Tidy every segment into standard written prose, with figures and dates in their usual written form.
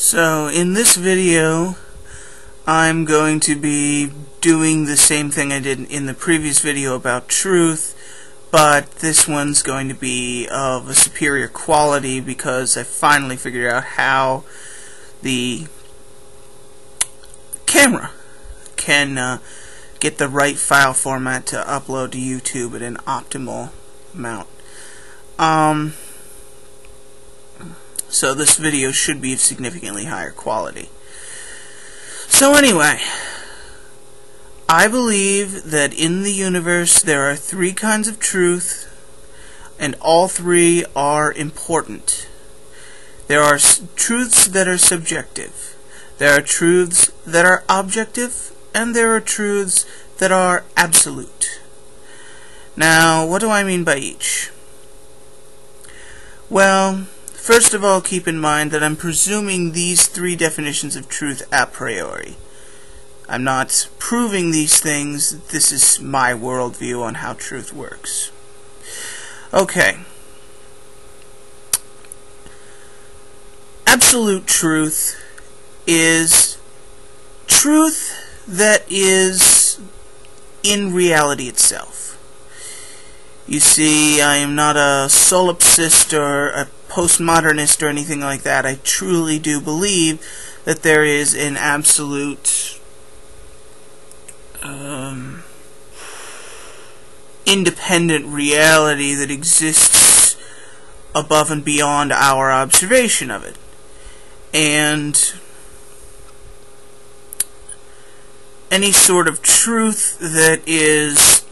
So in this video I'm going to be doing the same thing I did in the previous video about truth, but this one's going to be of a superior quality because I finally figured out how the camera can get the right file format to upload to YouTube at an optimal amount. So this video should be of significantly higher quality. So anyway, I believe that in the universe there are three kinds of truth, and all three are important. There are truths that are subjective, there are truths that are objective, and there are truths that are absolute. Now, what do I mean by each? Well, first of all, keep in mind that I'm presuming these three definitions of truth a priori. I'm not proving these things. This is my worldview on how truth works. Okay. Absolute truth is truth that is in reality itself. You see, I am not a solipsist or a postmodernist or anything like that. I truly do believe that there is an absolute independent reality that exists above and beyond our observation of it. And any sort of truth that is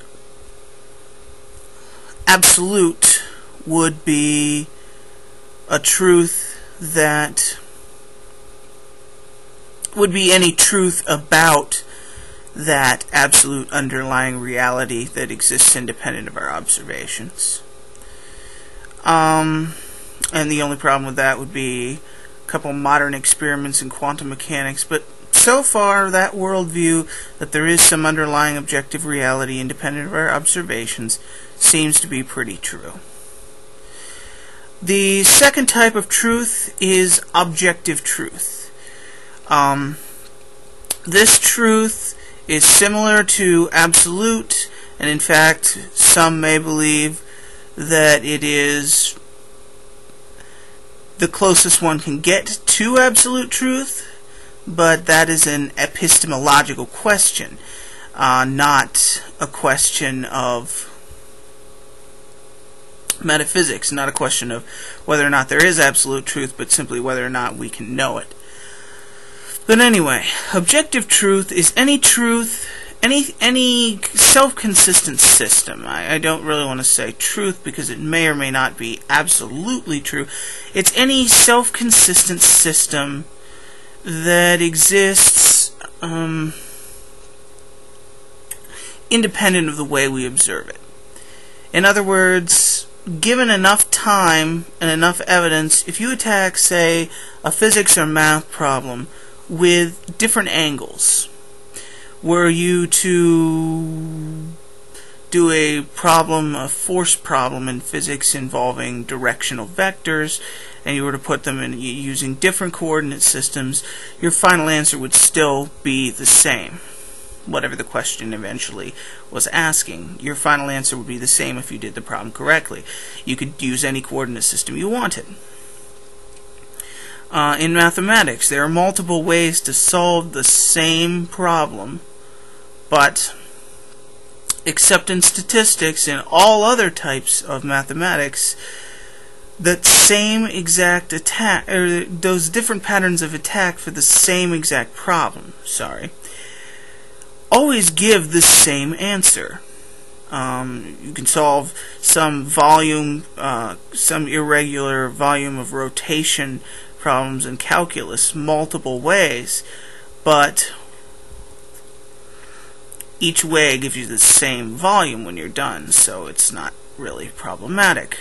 absolute would be a truth that would be any truth about that absolute underlying reality that exists independent of our observations. And the only problem with that would be a couple modern experiments in quantum mechanics, but so far that worldview that there is some underlying objective reality independent of our observations seems to be pretty true. The second type of truth is objective truth. This truth is similar to absolute, and in fact some may believe that it is the closest one can get to absolute truth, but that is an epistemological question, not a question of metaphysics, not a question of whether or not there is absolute truth, but simply whether or not we can know it. But anyway, objective truth is any truth, any self-consistent system. I don't really want to say truth because it may or may not be absolutely true. It's any self-consistent system that exists independent of the way we observe it. In other words, given enough time and enough evidence, if you attack, say, a physics or math problem with different angles, were you to do a force problem in physics involving directional vectors, and you were to put them in using different coordinate systems, your final answer would still be the same. Whatever the question eventually was asking, your final answer would be the same if you did the problem correctly. You could use any coordinate system you wanted. In mathematics, there are multiple ways to solve the same problem, but except in statistics and all other types of mathematics, that same exact attack, or those different patterns of attack for the same exact problem, always give the same answer. You can solve some volume, some irregular volume of rotation problems in calculus multiple ways, but each way gives you the same volume when you're done, so it's not really problematic.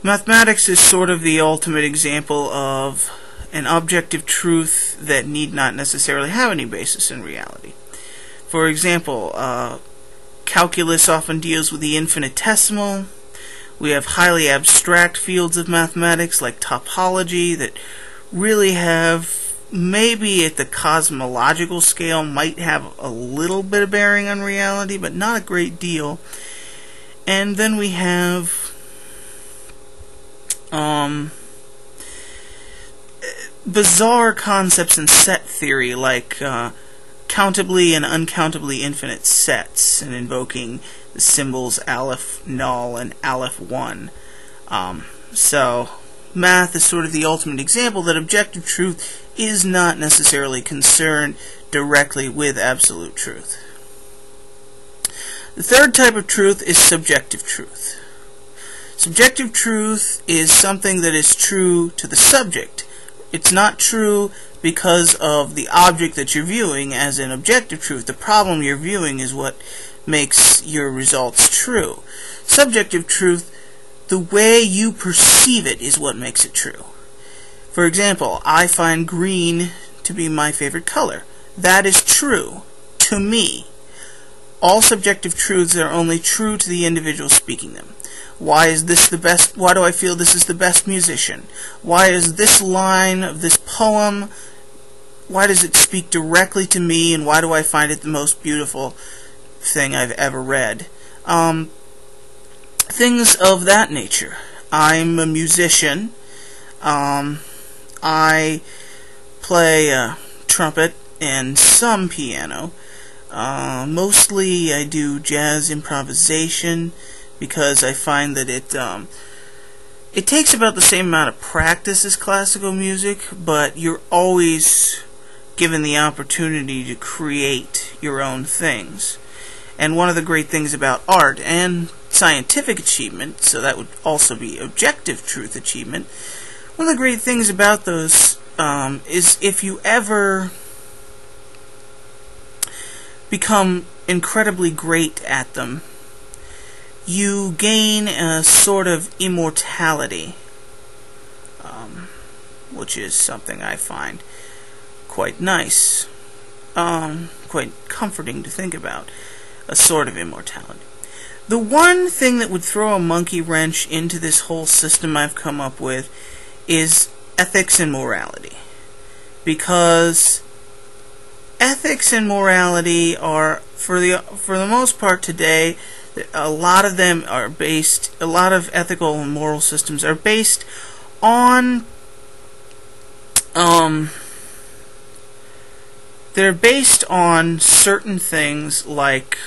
Mathematics is sort of the ultimate example of an objective truth that need not necessarily have any basis in reality. For example, calculus often deals with the infinitesimal, We have highly abstract fields of mathematics like topology that really have, maybe at the cosmological scale, might have a little bit of bearing on reality, but not a great deal. And then we have bizarre concepts in set theory, like countably and uncountably infinite sets, and invoking the symbols aleph null and aleph 1. So math is sort of the ultimate example that objective truth is not necessarily concerned directly with absolute truth. The third type of truth is subjective truth. Subjective truth is something that is true to the subject. It's not true because of the object that you're viewing, as in objective truth. The problem you're viewing is what makes your results true. Subjective truth, the way you perceive it is what makes it true. For example, I find green to be my favorite color. That is true to me. All subjective truths are only true to the individual speaking them. Why is this the best? Why do I feel this is the best musician? Why is this line of this poem, why does it speak directly to me, and why do I find it the most beautiful thing I've ever read? Things of that nature. I'm a musician. I play trumpet and some piano. Mostly I do jazz improvisation, because I find that it takes about the same amount of practice as classical music, but you're always given the opportunity to create your own things. And one of the great things about art and scientific achievement, so that would also be objective truth achievement, one of the great things about those is if you ever become incredibly great at them, you gain a sort of immortality, which is something I find quite nice, quite comforting to think about, a sort of immortality. The one thing that would throw a monkey wrench into this whole system I've come up with is ethics and morality, because ethics and morality are, for the most part today, a lot of them are based, a lot of ethical and moral systems are based on, they're based on certain things like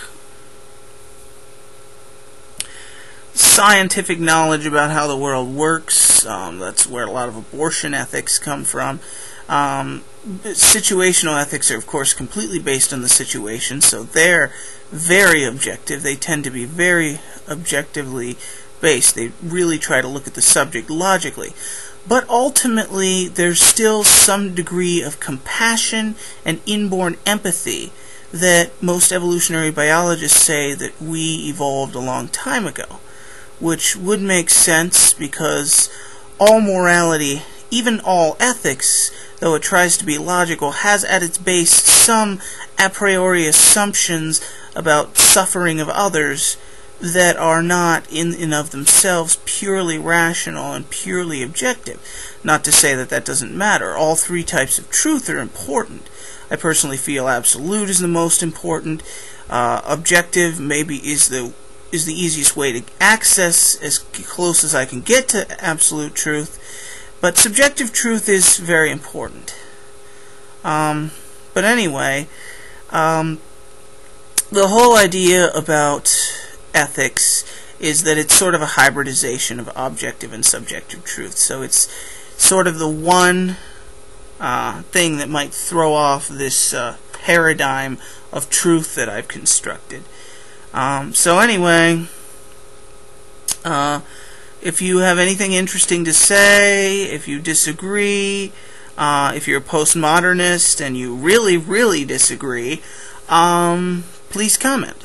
scientific knowledge about how the world works. That's where a lot of abortion ethics come from. Situational ethics are, of course, completely based on the situation, so they're very objective. They tend to be very objectively based. They really try to look at the subject logically. But ultimately, there's still some degree of compassion and inborn empathy that most evolutionary biologists say that we evolved a long time ago, which would make sense because all morality, even all ethics, though it tries to be logical, has at its base some a priori assumptions about suffering of others that are not in and of themselves purely rational and purely objective. Not to say that that doesn't matter. All three types of truth are important. I personally feel absolute is the most important. Objective maybe is the easiest way to access as close as I can get to absolute truth. But subjective truth is very important. But anyway, the whole idea about ethics is that it's sort of a hybridization of objective and subjective truth. So it's sort of the one thing that might throw off this paradigm of truth that I've constructed. So anyway, if you have anything interesting to say, if you disagree, if you're a postmodernist and you really, really disagree, please comment.